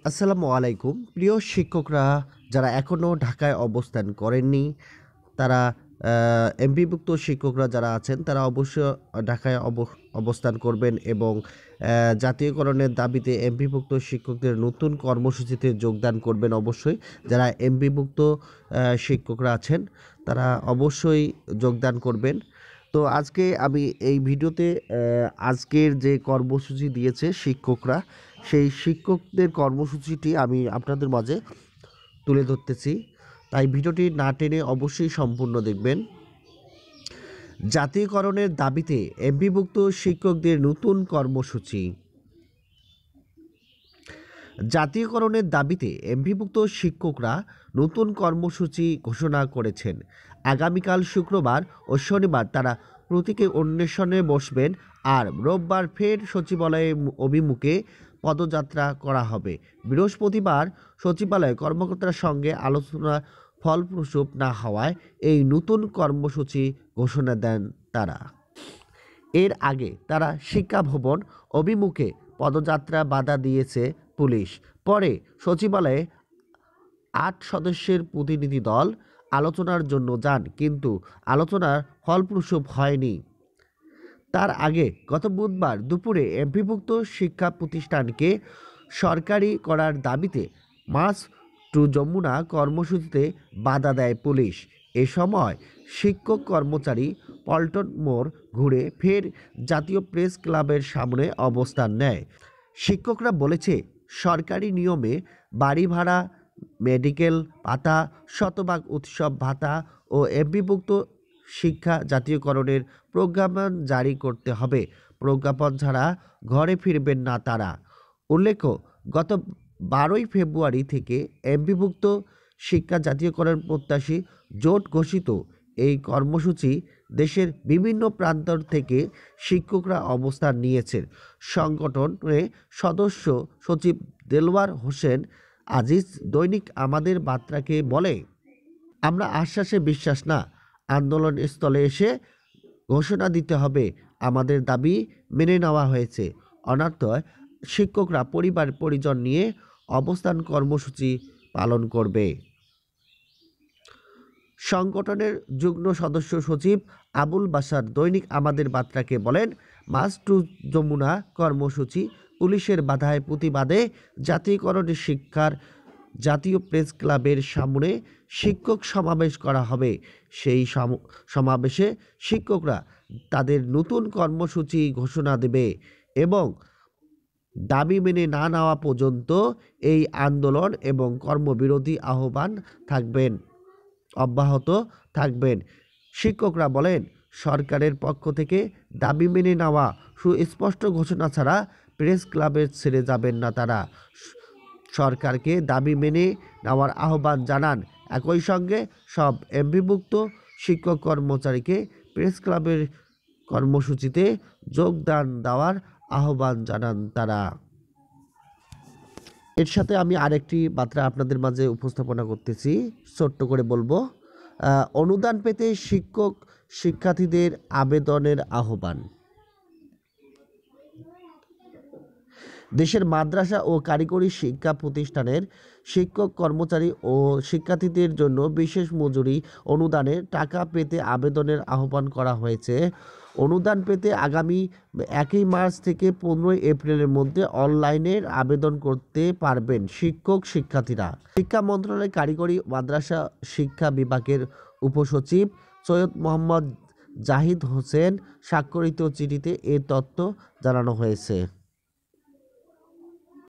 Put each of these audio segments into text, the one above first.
আসসালামু আলাইকুম। প্রিয় শিক্ষকরা যারা এখনও ঢাকায় অবস্থান করেননি, তারা এমপিভুক্ত শিক্ষকরা যারা আছেন তারা অবশ্যই ঢাকায় অবস্থান করবেন এবং জাতীয়করণের দাবিতে এমপিভুক্ত শিক্ষকদের নতুন কর্মসূচিতে যোগদান করবেন অবশ্যই। যারা এমপিভুক্ত শিক্ষকরা আছেন তারা অবশ্যই যোগদান করবেন। তো আজকে আমি এই ভিডিওতে আজকের যে কর্মসূচি দিয়েছে শিক্ষকরা, সেই শিক্ষকদের কর্মসূচিটি আমি আপনাদের মাঝে তুলে ধরতেছি। তাই ভিডিওটি না টেনে অবশ্যই সম্পূর্ণ দেখবেন। জাতীয়করণের দাবিতে এমপিভুক্ত শিক্ষকদের নতুন কর্মসূচি। জাতীয়করণের দাবিতে এমপিভুক্ত শিক্ষকরা নতুন কর্মসূচি ঘোষণা করেছেন। আগামীকাল শুক্রবার ও শনিবার তারা প্রতীকী অন্বেষণে বসবেন আর রোববার ফের সচিবালয়ে অভিমুখে পদযাত্রা করা হবে। বৃহস্পতিবার সচিবালয়ে কর্মকর্তার সঙ্গে আলোচনা ফলপ্রসূ না হওয়ায় এই নতুন কর্মসূচি ঘোষণা দেন তারা। এর আগে তারা শিক্ষা ভবন অভিমুখে পদযাত্রা বাধা দিয়েছে পুলিশ। পরে সচিবালয়ে ৮ সদস্যের প্রতিনিধি দল আলোচনার জন্য যান, কিন্তু আলোচনার ফলপ্রসূ হয়নি। তার আগে গত বুধবার দুপুরে এমপিভুক্ত শিক্ষা প্রতিষ্ঠানকে সরকারি করার দাবিতে মার্চ টু যমুনা কর্মসূচিতে বাধা দেয় পুলিশ। এ সময় শিক্ষক কর্মচারী পল্টন মোড় ঘুরে ফের জাতীয় প্রেস ক্লাবের সামনে অবস্থান নেয়। শিক্ষকরা বলেছে, সরকারি নিয়মে বাড়ি ভাড়া, মেডিকেল ভাতা, শতভাগ উৎসব ভাতা ও এমপিভুক্ত শিক্ষা জাতীয়করণের প্রজ্ঞাপন জারি করতে হবে। প্রজ্ঞাপন ছাড়া ঘরে ফিরবেন না তারা। উল্লেখ্য, গত 12ই ফেব্রুয়ারি থেকে এমপিভুক্ত শিক্ষা জাতীয়করণ প্রত্যাশী জোট ঘোষিত এই কর্মসূচি দেশের বিভিন্ন প্রান্ত থেকে শিক্ষকরা অবস্থান নিয়েছেন। সংগঠনের সদস্য সচিব দেলওয়ার হোসেন আজিজ দৈনিক আমাদের বার্তাকে বলে, আমরা আশ্বাসে বিশ্বাস না, আন্দোলন স্থলে এসে ঘোষণা দিতে হবে আমাদের দাবি মেনে নেওয়া হয়েছে। অনর্থক শিক্ষকরা পরিবার পরিজন নিয়ে অবস্থান কর্মসূচি পালন করবে। সংগঠনের যুগ্ম সদস্য সচিব আবুল বাশার দৈনিক আমাদের বার্তাকে বলেন, মার্চ টু যমুনা কর্মসূচি পুলিশের বাধায় প্রতিবাদে জাতীয়করণের শিক্ষার জাতীয় প্রেস ক্লাবের সামনে শিক্ষক সমাবেশ করা হবে। সেই সমাবেশে শিক্ষকরা তাদের নতুন কর্মসূচি ঘোষণা দেবে এবং দাবি মেনে না নেওয়া পর্যন্ত এই আন্দোলন এবং কর্মবিরতি অব্যাহত থাকবেন। শিক্ষকরা বলেন, সরকারের পক্ষ থেকে দাবি মেনে নেওয়া সুস্পষ্ট ঘোষণা ছাড়া প্রেস ক্লাবে ছেড়ে যাবেন না তারা। সরকারকে দাবি মেনে নেওয়ার আহ্বান জানান। একই সঙ্গে সব এমপিভুক্ত শিক্ষক কর্মচারীকে প্রেস ক্লাবের কর্মসূচিতে যোগদান দেওয়ার আহ্বান জানান তারা। এর সাথে আমি আরেকটি বার্তা আপনাদের মাঝে উপস্থাপনা করতেছি, ছোট্ট করে বলবো। অনুদান পেতে শিক্ষার্থীদের আবেদনের আহ্বান। দেশের মাদ্রাসা ও কারিগরি শিক্ষা প্রতিষ্ঠানের শিক্ষক কর্মচারী ও শিক্ষার্থীদের জন্য বিশেষ মজুরি অনুদানের টাকা পেতে আবেদনের আহ্বান করা হয়েছে। অনুদান পেতে আগামী 1 মার্চ থেকে 15 এপ্রিলের মধ্যে অনলাইনে আবেদন করতে পারবেন শিক্ষার্থীরা। শিক্ষা মন্ত্রণালয়ের কারিগরি মাদ্রাসা শিক্ষা বিভাগের উপসচিব সৈয়দ মোহাম্মদ জাহিদ হোসেন স্বাক্ষরিত চিঠিতে এ তথ্য জানানো হয়েছে।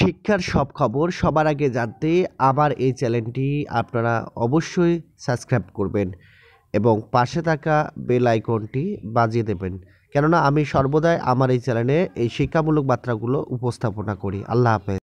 শিক্ষার সব খবর সবার আগে জানতে আমার এই চ্যানেলটি আপনারা অবশ্যই সাবস্ক্রাইব করবেন এবং পাশে থাকা বেল আইকনটি বাজিয়ে দেবেন, কেননা আমি সর্বদাই আমার এই চ্যানেলে এই শিক্ষামূলক বার্তাগুলো উপস্থাপনা করি। আল্লাহ হাফেজ।